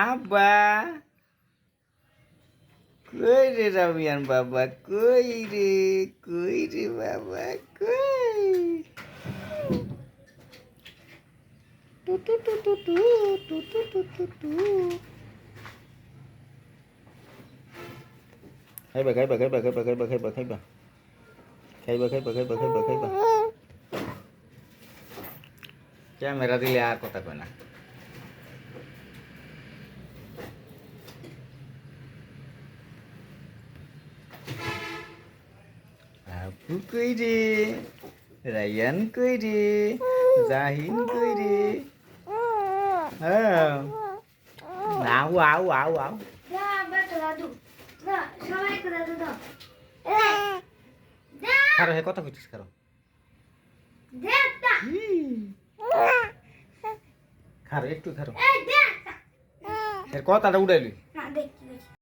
আব্বা কই রে রামিয়ান বাবা কই রে বাবা কই টু টু টু টু টু টু টু টু টু টু খাইবা খাইবা খাইবা খাইবা খাইবা খাইবা খাইবা খাইবা খাইবা খাইবা খাইবা খাইবা ক্যামেরা দিলে আর কথা কয় না আপু কই রে রায়ান কই রে জাহিন কই রে হ্যাঁ আউ আউ আউ আউ খারো হে কথা কইছিস খারো খারো একটু খারো এর কথাটা উড়াইলি